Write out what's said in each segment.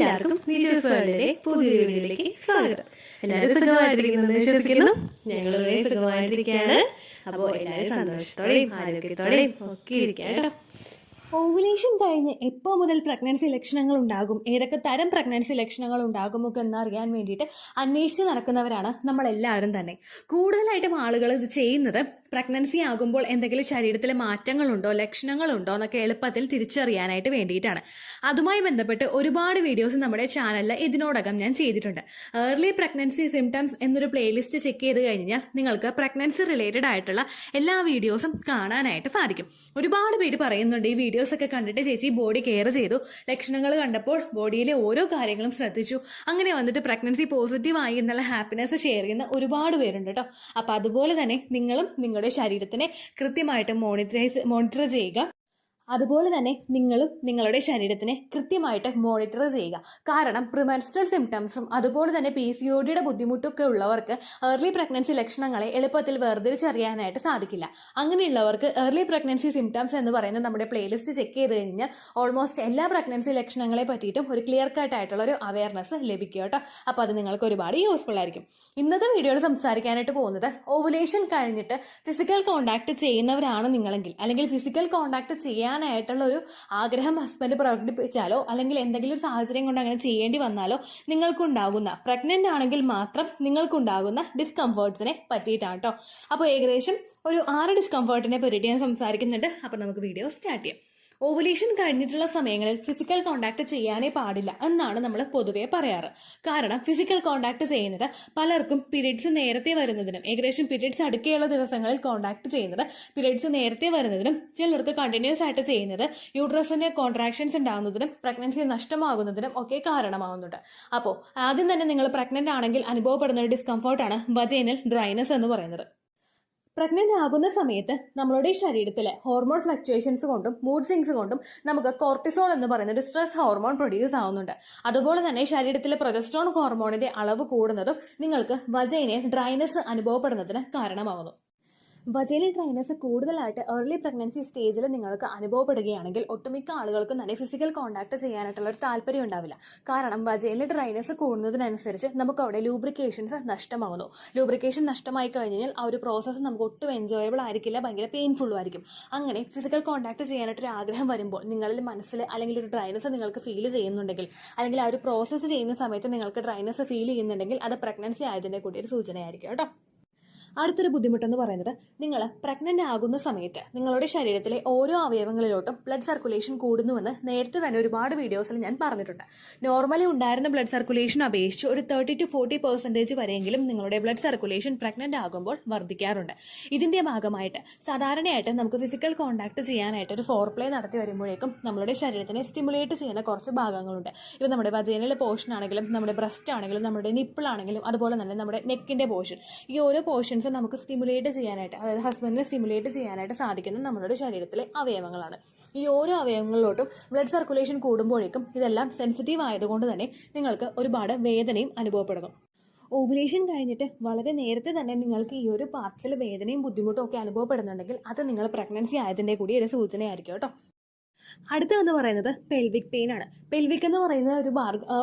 എല്ലാവർക്കും നീച്ചേഴ്സ് വേൾഡിന്റെ പുതിയൊരു വീഡിയോയിലേക്ക് സ്വാഗതം. എല്ലാവരും സുഖമായിട്ടിരിക്കുന്നു വിശ്വസിക്കുന്നു. ഞങ്ങൾ സുഖമായിട്ടിരിക്കുകയാണ്. അപ്പോൾ എല്ലാവരും സന്തോഷത്തോടെയും ആരോഗ്യത്തോടെയും ഒക്കെ ഇരിക്കാം കേട്ടോ. ഓവുലേഷൻ കഴിഞ്ഞ് എപ്പോൾ മുതൽ പ്രഗ്നൻസി ലക്ഷണങ്ങൾ ഉണ്ടാകും, ഏതൊക്കെ തരം പ്രഗ്നൻസി ലക്ഷണങ്ങൾ ഉണ്ടാകുമൊക്കെ എന്നറിയാൻ വേണ്ടിയിട്ട് അന്വേഷിച്ച് നടക്കുന്നവരാണ് നമ്മളെല്ലാവരും തന്നെ. കൂടുതലായിട്ടും ആളുകൾ ഇത് ചെയ്യുന്നത് പ്രഗ്നൻസി ആകുമ്പോൾ എന്തെങ്കിലും ശരീരത്തിലെ മാറ്റങ്ങളുണ്ടോ, ലക്ഷണങ്ങളുണ്ടോ എന്നൊക്കെ എളുപ്പത്തിൽ തിരിച്ചറിയാനായിട്ട് വേണ്ടിയിട്ടാണ്. അതുമായി ബന്ധപ്പെട്ട് ഒരുപാട് വീഡിയോസ് നമ്മുടെ ചാനലിൽ ഇതിനോടകം ഞാൻ ചെയ്തിട്ടുണ്ട്. ഏർലി പ്രഗ്നൻസി സിംറ്റംസ് എന്നൊരു പ്ലേലിസ്റ്റ് ചെക്ക് ചെയ്ത് കഴിഞ്ഞാൽ നിങ്ങൾക്ക് പ്രഗ്നൻസി റിലേറ്റഡ് ആയിട്ടുള്ള എല്ലാ വീഡിയോസും കാണാനായിട്ട് സാധിക്കും. ഒരുപാട് പേര് പറയുന്നുണ്ട് ഈ വീഡിയോസ് ഒക്കെ കണ്ടിട്ട് ചേച്ചി ബോഡി കെയർ ചെയ്തു, ലക്ഷണങ്ങൾ കണ്ടപ്പോൾ ബോഡിയിലെ ഓരോ കാര്യങ്ങളും ശ്രദ്ധിച്ചു, അങ്ങനെ വന്നിട്ട് പ്രഗ്നൻസി പോസിറ്റീവ് ആയി എന്നുള്ള ഹാപ്പിനെസ് ഷെയർ ചെയ്യുന്ന ഒരുപാട് പേരുണ്ട് കേട്ടോ. അപ്പം അതുപോലെ തന്നെ നിങ്ങളും നിങ്ങളുടെ ശരീരത്തിനെ കൃത്യമായിട്ട് മോണിറ്റർ ചെയ്യുക. അതുപോലെ തന്നെ നിങ്ങളും നിങ്ങളുടെ ശരീരത്തിനെ കൃത്യമായിട്ട് മോണിറ്റർ ചെയ്യുക. കാരണം പ്രിമെൻസ്ട്രൽ സിംറ്റംസും അതുപോലെ തന്നെ PCOD ബുദ്ധിമുട്ടൊക്കെ ഉള്ളവർക്ക് ഏർലി പ്രഗ്നൻസി ലക്ഷണങ്ങളെ എളുപ്പത്തിൽ വേർതിരിച്ചറിയാനായിട്ട് സാധിക്കില്ല. അങ്ങനെയുള്ളവർക്ക് ഏർലി പ്രഗ്നൻസി സിംറ്റംസ് എന്ന് പറയുന്ന നമ്മുടെ പ്ലേലിസ്റ്റ് ചെക്ക് ചെയ്ത് കഴിഞ്ഞാൽ ഓൾമോസ്റ്റ് എല്ലാ പ്രഗ്നൻസി ലക്ഷണങ്ങളെ പറ്റിയിട്ടും ഒരു ക്ലിയർ കട്ട് ആയിട്ടുള്ള ഒരു അവയർനെസ് ലഭിക്കും കേട്ടോ. അപ്പോൾ അത് നിങ്ങൾക്ക് ഒരുപാട് യൂസ്ഫുൾ ആയിരിക്കും. ഇന്നത്തെ വീഡിയോയിൽ സംസാരിക്കാനായിട്ട് പോകുന്നത് ഓവുലേഷൻ കഴിഞ്ഞിട്ട് ഫിസിക്കൽ കോണ്ടാക്ട് ചെയ്യുന്നവരാണ് നിങ്ങളെങ്കിൽ, അല്ലെങ്കിൽ ഫിസിക്കൽ കോണ്ടാക്ട് ചെയ്യാനായിട്ടുള്ള ഒരു ആഗ്രഹം ഹസ്ബൻഡ് പ്രകടിപ്പിച്ചാലോ അല്ലെങ്കിൽ എന്തെങ്കിലും ഒരു സാഹചര്യം കൊണ്ട് അങ്ങനെ ചെയ്യേണ്ടി വന്നാലോ നിങ്ങൾക്കുണ്ടാകുന്ന, പ്രഗ്നന്റ് ആണെങ്കിൽ മാത്രം നിങ്ങൾക്കുണ്ടാകുന്ന ഡിസ്കംഫേർട്സിനെ പറ്റിയിട്ടാണ് കേട്ടോ. അപ്പോൾ ഏകദേശം ഒരു 6 ഡിസ്കംഫേർട്ടിനെ പറ്റിയിട്ട് ഞാൻ സംസാരിക്കുന്നുണ്ട്. അപ്പോൾ നമുക്ക് വീഡിയോ സ്റ്റാർട്ട് ചെയ്യാം. ഓവുലേഷൻ കഴിഞ്ഞിട്ടുള്ള സമയങ്ങളിൽ ഫിസിക്കൽ കോണ്ടാക്ട് ചെയ്യാനേ പാടില്ല എന്നാണ് നമ്മൾ പൊതുവെ പറയാറ്. കാരണം ഫിസിക്കൽ കോണ്ടാക്ട് ചെയ്യുന്നത് പലർക്കും പീരീഡ്സ് നേരത്തെ വരുന്നതിനും, ഏകദേശം പീരീഡ്സ് അടുക്കെയുള്ള ദിവസങ്ങളിൽ കോണ്ടാക്ട് ചെയ്യുന്നത് പീരീഡ്സ് നേരത്തെ വരുന്നതിനും, ചിലർക്ക് കണ്ടിന്യൂസ് ആയിട്ട് ചെയ്യുന്നത് യൂട്രസിന്റെ കോൺട്രാക്ഷൻസ് ഉണ്ടാകുന്നതിനും പ്രഗ്നൻസി നഷ്ടമാകുന്നതിനും ഒക്കെ കാരണമാകുന്നുണ്ട്. അപ്പോൾ ആദ്യം തന്നെ നിങ്ങൾ പ്രഗ്നന്റ് ആണെങ്കിൽ അനുഭവപ്പെടുന്ന ഒരു ഡിസ്കംഫോർട്ടാണ് വജൈനൽ ഡ്രൈനസ് എന്ന് പറയുന്നത്. പ്രഗ്നന്റ് ആകുന്ന സമയത്ത് നമ്മളുടെ ശരീരത്തിലെ ഹോർമോൺ ഫ്ലക്ച്വേഷൻസ് കൊണ്ടും മൂഡ് സ്വിങ്സ് കൊണ്ടും നമുക്ക് കോർട്ടിസോൾ എന്ന് പറയുന്ന ഒരു സ്ട്രെസ് ഹോർമോൺ പ്രൊഡ്യൂസ് ആവുന്നുണ്ട്. അതുപോലെ തന്നെ ശരീരത്തിലെ പ്രൊജസ്ട്രോൺ ഹോർമോണിന്റെ അളവ് കൂടുന്നതും നിങ്ങൾക്ക് വജൈനൽ ഡ്രൈനസ് അനുഭവപ്പെടുന്നതിന് കാരണമാകുന്നു. വജൈനൽ ഡ്രൈനസ് കൂടുതലായിട്ട് ഏർലി പ്രഗ്നൻസി സ്റ്റേജിൽ നിങ്ങൾക്ക് അനുഭവപ്പെടുകയാണെങ്കിൽ ഒട്ടുമിക്ക ആളുകൾക്കും തന്നെ ഫിസിക്കൽ കോണ്ടാക്ട് ചെയ്യാനായിട്ടുള്ള ഒരു താല്പര്യം ഉണ്ടാവില്ല. കാരണം വജൈനൽ ഡ്രൈനസ് കൂടുന്നതിനനുസരിച്ച് നമുക്ക് അവിടെ ലൂബ്രിക്കേഷൻസ് നഷ്ടമാകുന്നു. ലൂബ്രിക്കേഷൻ നഷ്ടമായി കഴിഞ്ഞാൽ ആ ഒരു പ്രോസസ്സ് നമുക്ക് ഒട്ടും എൻജോയബിൾ ആയിരിക്കില്ല, ഭയങ്കര പെയിൻഫുള്ളും ആയിരിക്കും. അങ്ങനെ ഫിസിക്കൽ കോണ്ടാക്ട് ചെയ്യാനായിട്ടൊരു ആഗ്രഹം വരുമ്പോൾ നിങ്ങളിൽ മനസ്സിൽ അല്ലെങ്കിൽ ഒരു ഡ്രൈനസ് നിങ്ങൾക്ക് ഫീൽ ചെയ്യുന്നുണ്ടെങ്കിൽ, അല്ലെങ്കിൽ ആ ഒരു പ്രോസസ്സ് ചെയ്യുന്ന സമയത്ത് നിങ്ങൾക്ക് ഡ്രൈനസ് ഫീൽ ചെയ്യുന്നുണ്ടെങ്കിൽ അത് പ്രഗ്നൻസി ആയതിൻ്റെ കൂടി ഒരു സൂചനയായിരിക്കും കേട്ടോ. അടുത്തൊരു ബുദ്ധിമുട്ടെന്ന് പറയുന്നത്, നിങ്ങൾ പ്രഗ്നന്റ് ആകുന്ന സമയത്ത് നിങ്ങളുടെ ശരീരത്തിലെ ഓരോ അവയവങ്ങളിലോട്ടും ബ്ലഡ് സർക്കുലേഷൻ കൂടുന്നുവെന്ന് നേരത്തെ തന്നെ ഒരുപാട് വീഡിയോസിൽ ഞാൻ പറഞ്ഞിട്ടുണ്ട്. നോർമലി ഉണ്ടായിരുന്ന ബ്ലഡ് സർക്കുലേഷൻ അപേക്ഷിച്ച് ഒരു 30 to 40% വരെയെങ്കിലും നിങ്ങളുടെ ബ്ലഡ് സർക്കുലേഷൻ പ്രഗ്നന്റ് ആകുമ്പോൾ വർദ്ധിക്കാറുണ്ട്. ഇതിന്റെ ഭാഗമായിട്ട് സാധാരണയായിട്ട് നമുക്ക് ഫിസിക്കൽ കോണ്ടാക്ട് ചെയ്യാനായിട്ട് ഒരു ഫോർപ്ലേ നടത്തി വരുമ്പോഴേക്കും നമ്മുടെ ശരീരത്തിനെ സ്റ്റിമുലേറ്റ് ചെയ്യുന്ന കുറച്ച് ഭാഗങ്ങളുണ്ട്. ഇപ്പം നമ്മുടെ വജൈനൽ പോർഷൻ ആണെങ്കിലും, നമ്മുടെ ബ്രസ്റ്റ് ആണെങ്കിലും, നമ്മുടെ നിപ്പിൾ ആണെങ്കിലും, അതുപോലെ തന്നെ നമ്മുടെ നെക്കിന്റെ പോർഷൻ, ഈ ഓരോ പോർഷൻസ് നമുക്ക് സ്റ്റിമുലേറ്റ് ചെയ്യാനായിട്ട്, അതായത് ഹസ്ബൻഡിനെ സ്റ്റിമുലേറ്റ് ചെയ്യാനായിട്ട് സാധിക്കുന്ന നമ്മുടെ ശരീരത്തിലെ അവയവങ്ങളാണ്. ഈ ഓരോ അവയവങ്ങളിലോട്ടും ബ്ലഡ് സർക്കുലേഷൻ കൂടുമ്പോഴേക്കും ഇതെല്ലാം സെൻസിറ്റീവ് ആയതുകൊണ്ട് തന്നെ നിങ്ങൾക്ക് ഒരുപാട് വേദനയും അനുഭവപ്പെടുന്നു. ഓവുലേഷൻ കഴിഞ്ഞിട്ട് വളരെ നേരത്തെ തന്നെ നിങ്ങൾക്ക് ഈ ഒരു പാർട്സിൽ വേദനയും ബുദ്ധിമുട്ടും ഒക്കെ അനുഭവപ്പെടുന്നുണ്ടെങ്കിൽ അത് നിങ്ങൾ പ്രഗ്നൻസി ആയതിൻ്റെ കൂടി ഒരു സൂചനയായിരിക്കും കേട്ടോ. അടുത്തതെന്ന് പറയുന്നത് പെൽവിക് പെയിൻ ആണ്. പെൽവിക് എന്ന് പറയുന്ന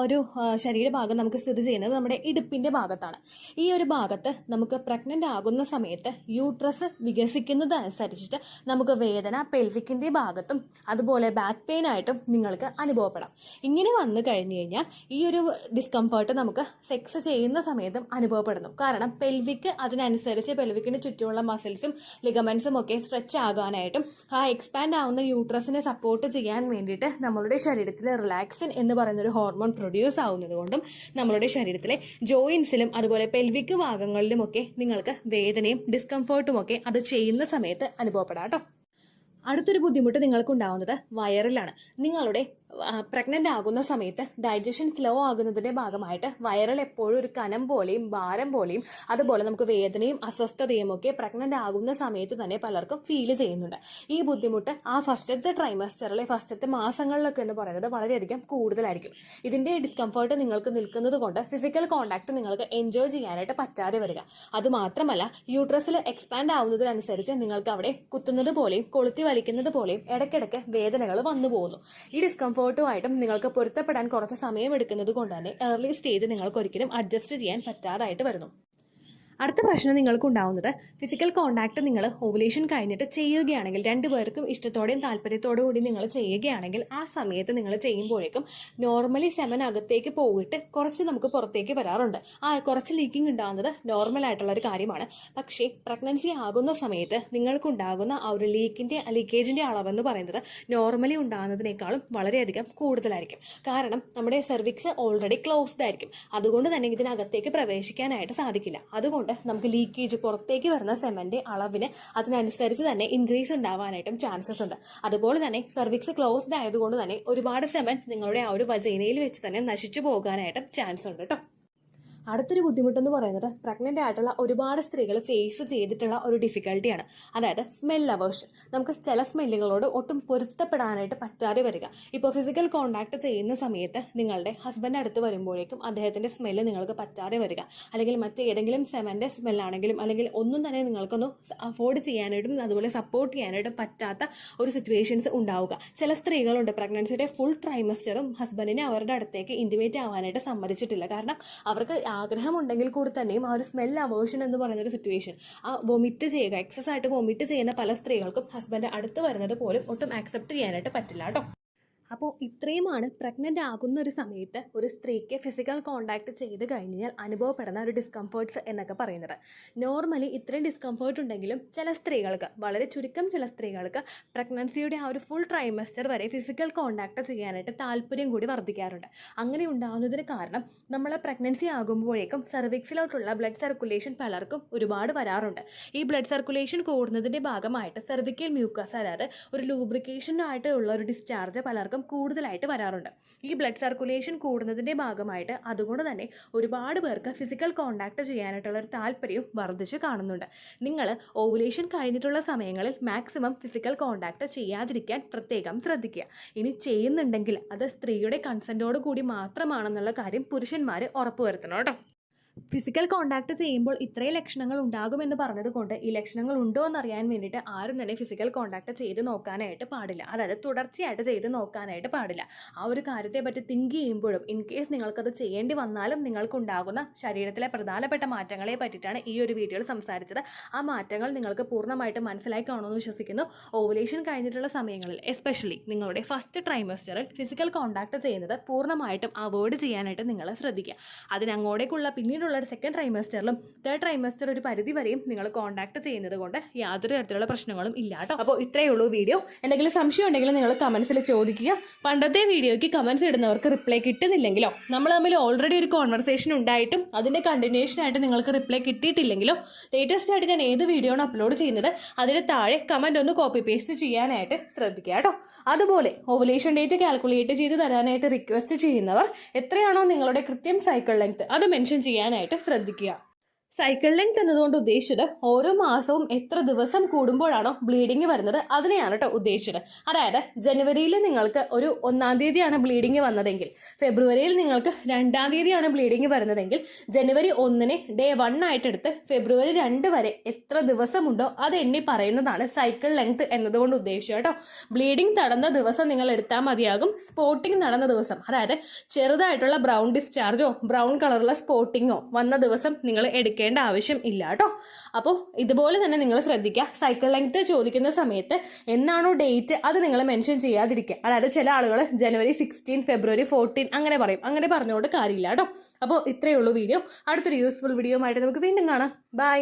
ഒരു ശരീരഭാഗം നമുക്ക് സ്ഥിതി ചെയ്യുന്നത് നമ്മുടെ ഇടുപ്പിന്റെ ഭാഗത്താണ്. ഈ ഒരു ഭാഗത്ത് നമുക്ക് പ്രഗ്നന്റ് ആകുന്ന സമയത്ത് യൂട്രസ് വികസിക്കുന്നതനുസരിച്ചിട്ട് നമുക്ക് വേദന പെൽവിക്കിന്റെ ഭാഗത്തും അതുപോലെ ബാക്ക് പെയിൻ ആയിട്ടും നിങ്ങൾക്ക് അനുഭവപ്പെടാം. ഇങ്ങനെ വന്നു കഴിഞ്ഞു കഴിഞ്ഞാൽ ഈ ഒരു ഡിസ്കംഫേർട്ട് നമുക്ക് സെക്സ് ചെയ്യുന്ന സമയത്തും അനുഭവപ്പെടുന്നു. കാരണം പെൽവിക്ക് അതിനനുസരിച്ച് പെൽവിക്കിന് ചുറ്റുമുള്ള മസിൽസും ലിഗമെന്റ്സും ഒക്കെ സ്ട്രെച്ച് ആകാനായിട്ടും ആ എക്സ്പാൻഡ് ആവുന്ന യൂട്രസിനെ സപ്പോർട്ട് ചെയ്യാൻ വേണ്ടിയിട്ട് നമ്മളുടെ ശരീരത്തിൽ റിലാക്സിൻ എന്ന് പറയുന്ന ഒരു ഹോർമോൺ പ്രൊഡ്യൂസ് ആവുന്നത് കൊണ്ടും നമ്മളുടെ ശരീരത്തിലെ ജോയിൻസിലും അതുപോലെ പെൽവിക് ഭാഗങ്ങളിലുമൊക്കെ നിങ്ങൾക്ക് വേദനയും ഡിസ്കംഫേർട്ടും ഒക്കെ അത് ചെയ്യുന്ന സമയത്ത് അനുഭവപ്പെടാം കേട്ടോ. അടുത്തൊരു ബുദ്ധിമുട്ട് നിങ്ങൾക്കുണ്ടാവുന്നത് വയറിലാണ്. നിങ്ങളുടെ പ്രഗ്നന്റ് ആകുന്ന സമയത്ത് ഡൈജഷൻ സ്ലോ ആകുന്നതിന്റെ ഭാഗമായിട്ട് വയറിൽ എപ്പോഴും ഒരു കനം പോലെയും ഭാരം പോലെയും അതുപോലെ നമുക്ക് വേദനയും അസ്വസ്ഥതയും ഒക്കെ പ്രഗ്നന്റ് ആകുന്ന സമയത്ത് തന്നെ പലർക്കും ഫീൽ ചെയ്യുന്നുണ്ട്. ഈ ബുദ്ധിമുട്ട് ആ ഫസ്റ്റത്തെ ട്രൈമസ്റ്ററിലെ ഫസ്റ്റത്തെ മാസങ്ങളിലൊക്കെ എന്ന് പറയുന്നത് വളരെയധികം കൂടുതലായിരിക്കും. ഇതിന്റെ ഡിസ്കംഫേർട്ട് നിങ്ങൾക്ക് നിൽക്കുന്നത് കൊണ്ട് ഫിസിക്കൽ കോണ്ടാക്ട് നിങ്ങൾക്ക് എൻജോയ് ചെയ്യാനായിട്ട് പറ്റാതെ വരിക. അതുമാത്രമല്ല യൂട്രസിൽ എക്സ്പാൻഡ് ആവുന്നതിനനുസരിച്ച് നിങ്ങൾക്ക് അവിടെ കുത്തുന്നത് പോലെയും കൊളുത്തി വലിക്കുന്നത് പോലെയും ഇടയ്ക്കിടയ്ക്ക് വേദനകൾ വന്നു പോകുന്നു. ഈ ഡിസ്കംഫേർട്ട് ഡിസ്കംഫോർട്ടുമായിട്ടും നിങ്ങൾക്ക് പൊരുത്തപ്പെടാൻ കുറച്ച് സമയം എടുക്കുന്നത് കൊണ്ട് തന്നെ ഏർലി സ്റ്റേജ് നിങ്ങൾക്ക് ഒരിക്കലും അഡ്ജസ്റ്റ് ചെയ്യാൻ പറ്റാതായിട്ട് വരുന്നു. അടുത്ത പ്രശ്നം നിങ്ങൾക്ക് ഉണ്ടാവുന്നത് ഫിസിക്കൽ കോണ്ടാക്ട് നിങ്ങൾ ഓവുലേഷൻ കഴിഞ്ഞിട്ട് ചെയ്യുകയാണെങ്കിൽ, രണ്ടുപേർക്കും ഇഷ്ടത്തോടെയും താല്പര്യത്തോടു കൂടി നിങ്ങൾ ചെയ്യുകയാണെങ്കിൽ ആ സമയത്ത് നിങ്ങൾ ചെയ്യുമ്പോഴേക്കും നോർമലി സെമൻ അകത്തേക്ക് പോയിട്ട് കുറച്ച് നമുക്ക് പുറത്തേക്ക് വരാറുണ്ട്. കുറച്ച് ലീക്കിംഗ് ഉണ്ടാകുന്നത് നോർമൽ ആയിട്ടുള്ള ഒരു കാര്യമാണ്. പക്ഷേ പ്രഗ്നൻസി ആകുന്ന സമയത്ത് നിങ്ങൾക്കുണ്ടാകുന്ന ആ ഒരു ലീക്കേജിൻ്റെ അളവെന്ന് പറയുന്നത് നോർമലി ഉണ്ടാകുന്നതിനേക്കാളും വളരെയധികം കൂടുതലായിരിക്കും. കാരണം നമ്മുടെ സെർവിക്സ് ഓൾറെഡി ക്ലോസ്ഡ് ആയിരിക്കും. അതുകൊണ്ട് തന്നെ ഇതിനകത്തേക്ക് പ്രവേശിക്കാനായിട്ട് സാധിക്കില്ല. അതുകൊണ്ട് നമുക്ക് ലീക്കേജ് പുറത്തേക്ക് വരുന്ന സെമന്റെ അളവിന് അതിനനുസരിച്ച് തന്നെ ഇൻക്രീസ് ഉണ്ടാവാനായിട്ടും ചാൻസസ് ഉണ്ട്. അതുപോലെ തന്നെ സെർവിക്സ് ക്ലോസ്ഡ് ആയതുകൊണ്ട് തന്നെ ഒരുപാട് സെമൻ നിങ്ങളുടെ ആ ഒരു വജൈനയിൽ വെച്ച് തന്നെ നശിച്ചു പോകാനായിട്ടും ചാൻസ് ഉണ്ട് കേട്ടോ. അടുത്തൊരു ബുദ്ധിമുട്ടെന്ന് പറയുന്നത് പ്രഗ്നൻ്റ് ആയിട്ടുള്ള ഒരുപാട് സ്ത്രീകൾ ഫേസ് ചെയ്തിട്ടുള്ള ഒരു ഡിഫിക്കൽട്ടിയാണ്. അതായത് സ്മെൽ അവേർഷൻ. നമുക്ക് ചില സ്മെല്ലുകളോട് ഒട്ടും പൊരുത്തപ്പെടാനായിട്ട് പറ്റാതെ വരിക. ഇപ്പോൾ ഫിസിക്കൽ കോണ്ടാക്ട് ചെയ്യുന്ന സമയത്ത് നിങ്ങളുടെ ഹസ്ബൻഡ് അടുത്ത് വരുമ്പോഴേക്കും അദ്ദേഹത്തിൻ്റെ സ്മെല്ല് നിങ്ങൾക്ക് പറ്റാതെ വരിക, അല്ലെങ്കിൽ മറ്റേതെങ്കിലും സെമൻ്റെ സ്മെല്ലാണെങ്കിലും അല്ലെങ്കിൽ ഒന്നും തന്നെ നിങ്ങൾക്കൊന്നും അഫോർഡ് ചെയ്യാനായിട്ടും അതുപോലെ സപ്പോർട്ട് ചെയ്യാനായിട്ടും പറ്റാത്ത ഒരു സിറ്റുവേഷൻസ് ഉണ്ടാവുക. ചില സ്ത്രീകളുണ്ട് പ്രഗ്നൻസിയുടെ ഫുൾ ട്രൈമസ്റ്ററും ഹസ്ബൻഡിനെ അവരുടെ അടുത്തേക്ക് ഇൻറ്റിമേറ്റ് ആവാനായിട്ട് സമ്മതിച്ചിട്ടില്ല. കാരണം അവർക്ക് ആഗ്രഹമുണ്ടെങ്കിൽ കൂടി തന്നെയും ആ ഒരു സ്മെൽ അവേർഷൻ എന്ന് പറയുന്ന ഒരു സിറ്റുവേഷൻ, ആ വൊമിറ്റ് ചെയ്യുക, എക്സസ് ആയിട്ട് വൊമിറ്റ് ചെയ്യുന്ന പല സ്ത്രീകൾക്കും ഹസ്ബൻഡ് അടുത്ത് വരുന്നത് പോലും ഒട്ടും ആക്സെപ്റ്റ് ചെയ്യാനായിട്ട് പറ്റില്ല കേട്ടോ. അപ്പോൾ ഇത്രയുമാണ് പ്രഗ്നൻ്റ് ആകുന്ന ഒരു സമയത്ത് ഒരു സ്ത്രീക്ക് ഫിസിക്കൽ കോണ്ടാക്ട് ചെയ്ത് കഴിഞ്ഞാൽ അനുഭവപ്പെടുന്ന ഒരു ഡിസ്കംഫേർട്ട്സ് എന്നൊക്കെ പറയുന്നത്. നോർമലി ഇത്രയും ഡിസ്കംഫേർട്ട് ഉണ്ടെങ്കിലും ചില സ്ത്രീകൾക്ക്, വളരെ ചുരുക്കം ചില സ്ത്രീകൾക്ക് പ്രഗ്നൻസിയുടെ ആ ഒരു ഫുൾ ട്രൈമസ്റ്റർ വരെ ഫിസിക്കൽ കോണ്ടാക്ട് ചെയ്യാനായിട്ട് താല്പര്യം കൂടി വർദ്ധിക്കാറുണ്ട്. അങ്ങനെ ഉണ്ടാകുന്നതിന് കാരണം നമ്മൾ പ്രഗ്നൻസി ആകുമ്പോഴേക്കും സെർവിക്സിലോട്ടുള്ള ബ്ലഡ് സർക്കുലേഷൻ പലർക്കും ഒരുപാട് വരാറുണ്ട്. ഈ ബ്ലഡ് സർക്കുലേഷൻ കൂടുന്നതിൻ്റെ ഭാഗമായിട്ട് സെർവിക്കൽ മ്യൂക്കസ്, അതായത് ഒരു ലൂബ്രിക്കേഷനായിട്ടുള്ള ഒരു ഡിസ്ചാർജ് പലർക്കും കൂടുതലായിട്ട് വരാറുണ്ട്. ഈ ബ്ലഡ് സർക്കുലേഷൻ കൂടുന്നതിൻ്റെ ഭാഗമായിട്ട് അതുകൊണ്ട് തന്നെ ഒരുപാട് പേർക്ക് ഫിസിക്കൽ കോണ്ടാക്ട് ചെയ്യാനായിട്ടുള്ള ഒരു താല്പര്യവും വർദ്ധിച്ച് കാണുന്നുണ്ട്. നിങ്ങൾ ഓവുലേഷൻ കഴിഞ്ഞിട്ടുള്ള സമയങ്ങളിൽ മാക്സിമം ഫിസിക്കൽ കോണ്ടാക്ട് ചെയ്യാതിരിക്കാൻ പ്രത്യേകം ശ്രദ്ധിക്കുക. ഇനി ചെയ്യുന്നുണ്ടെങ്കിൽ അത് സ്ത്രീയുടെ കൺസെൻറ്റോട് കൂടി മാത്രമാണെന്നുള്ള കാര്യം പുരുഷന്മാർ ഉറപ്പുവരുത്തണം കേട്ടോ. ഫിസിക്കൽ കോണ്ടാക്ട് ചെയ്യുമ്പോൾ ഇത്രയും ലക്ഷണങ്ങൾ ഉണ്ടാകുമെന്ന് പറഞ്ഞതുകൊണ്ട് ഈ ലക്ഷണങ്ങൾ ഉണ്ടോ എന്നറിയാൻ വേണ്ടിയിട്ട് ആരും തന്നെ ഫിസിക്കൽ കോണ്ടാക്ട് ചെയ്ത് നോക്കാനായിട്ട് പാടില്ല. അതായത് തുടർച്ചയായിട്ട് ചെയ്ത് നോക്കാനായിട്ട് പാടില്ല. ആ ഒരു കാര്യത്തെ പറ്റി തിങ്ക് ചെയ്യുമ്പോഴും ഇൻ കേസ് നിങ്ങൾക്കത് ചെയ്യേണ്ടി വന്നാലും നിങ്ങൾക്കുണ്ടാകുന്ന ശരീരത്തിലെ പ്രധാനപ്പെട്ട മാറ്റങ്ങളെ പറ്റിയിട്ടാണ് ഈ ഒരു വീഡിയോയിൽ സംസാരിച്ചത്. ആ മാറ്റങ്ങൾ നിങ്ങൾക്ക് പൂർണ്ണമായിട്ട് മനസ്സിലായി കാണുമെന്ന് വിശ്വസിക്കുന്നു. ഓവുലേഷൻ കഴിഞ്ഞിട്ടുള്ള സമയങ്ങളിൽ എസ്പെഷ്യലി നിങ്ങളുടെ ഫസ്റ്റ് ട്രൈമസ്റ്ററിൽ ഫിസിക്കൽ കോണ്ടാക്ട് ചെയ്യുന്നത് പൂർണ്ണമായിട്ടും അവോയ്ഡ് ചെയ്യാനായിട്ട് നിങ്ങൾ ശ്രദ്ധിക്കുക. അതിനങ്ങോട്ടേക്കുള്ള പിന്നീടുള്ള സെക്കൻഡ് ട്രൈമസ്റ്ററിലും തേർഡ് ട്രൈമസ്റ്റർ ഒരു പരിധി വരെയും നിങ്ങൾ കോണ്ടാക്ട് ചെയ്യുന്നത് കൊണ്ട് യാതൊരു തരത്തിലുള്ള പ്രശ്നങ്ങളും ഇല്ല കേട്ടോ. അപ്പോൾ ഇത്രയേ ഉള്ളൂ വീഡിയോ. എന്തെങ്കിലും സംശയം ഉണ്ടെങ്കിൽ നിങ്ങൾ കമൻസിൽ ചോദിക്കുക. പണ്ടത്തെ വീഡിയോയ്ക്ക് കമൻസ് ഇടുന്നവർക്ക് റിപ്ലൈ കിട്ടുന്നില്ലെങ്കിലോ, നമ്മൾ തമ്മിൽ ഓൾറെഡി ഒരു കോൺവെർസേഷൻ ഉണ്ടായിട്ടും അതിൻ്റെ കണ്ടിന്യൂഷൻ ആയിട്ട് നിങ്ങൾക്ക് റിപ്ലൈ കിട്ടിയിട്ടില്ലെങ്കിലോ, ലേറ്റസ്റ്റ് ആയിട്ട് ഞാൻ ഏത് വീഡിയോ ആണ് അപ്ലോഡ് ചെയ്യുന്നത് അതിന് താഴെ കമൻറ്റ് ഒന്ന് കോപ്പി പേസ്റ്റ് ചെയ്യാനായിട്ട് ശ്രദ്ധിക്കുക കേട്ടോ. അതുപോലെ ഓവുലേഷൻ ഡേറ്റ് കാൽക്കുലേറ്റ് ചെയ്ത് തരാനായിട്ട് റിക്വസ്റ്റ് ചെയ്യുന്നവർ എത്രയാണോ നിങ്ങളുടെ കൃത്യം സൈക്കിൾ ലെങ്ത് അത് മെൻഷൻ ചെയ്യാനായിട്ട് ശ്രദ്ധിക്കുക. സൈക്കിൾ ലെങ്ത് എന്നതുകൊണ്ട് ഉദ്ദേശിച്ചത് ഓരോ മാസവും എത്ര ദിവസം കൂടുമ്പോഴാണോ ബ്ലീഡിങ് വരുന്നത് അതിനെയാണ് കേട്ടോ ഉദ്ദേശിച്ചത്. അതായത് ജനുവരിയിൽ നിങ്ങൾക്ക് ഒരു 1-ാം തീയതിയാണ് ബ്ലീഡിങ് വന്നതെങ്കിൽ, ഫെബ്രുവരിയിൽ നിങ്ങൾക്ക് 2-ാം തീയതിയാണ് ബ്ലീഡിങ് വരുന്നതെങ്കിൽ, ജനുവരി 1-നെ ഡേ 1 ആയിട്ടെടുത്ത് ഫെബ്രുവരി 2 വരെ എത്ര ദിവസമുണ്ടോ അത് എണ്ണി പറയുന്നതാണ് സൈക്കിൾ ലെങ്ത് എന്നതുകൊണ്ട് ഉദ്ദേശിച്ചത് കേട്ടോ. ബ്ലീഡിങ് നടന്ന ദിവസം നിങ്ങൾ എടുത്താൽ മതിയാകും. സ്പോട്ടിങ് നടന്ന ദിവസം, അതായത് ചെറുതായിട്ടുള്ള ബ്രൗൺ ഡിസ്ചാർജോ ബ്രൗൺ കളറുള്ള സ്പോട്ടിങ്ങോ വന്ന ദിവസം നിങ്ങൾ എടുക്കുക ആവശ്യം ഇല്ല കേട്ടോ. അപ്പോൾ ഇതുപോലെ തന്നെ നിങ്ങൾ ശ്രദ്ധിക്കുക. സൈക്കിൾ ലെങ്ത് ചോദിക്കുന്ന സമയത്ത് എന്നാണോ ഡേറ്റ് അത് നിങ്ങൾ മെൻഷൻ ചെയ്യാതിരിക്കുക. അതായത് ചില ആളുകൾ ജനുവരി 16, ഫെബ്രുവരി 14 അങ്ങനെ പറയും. അങ്ങനെ പറഞ്ഞുകൊണ്ട് കാര്യമില്ല കേട്ടോ. അപ്പോൾ ഇത്രയേ ഉള്ളൂ വീഡിയോ. അടുത്തൊരു യൂസ്ഫുൾ വീഡിയോ ആയിട്ട് നമുക്ക് വീണ്ടും കാണാം. ബൈ.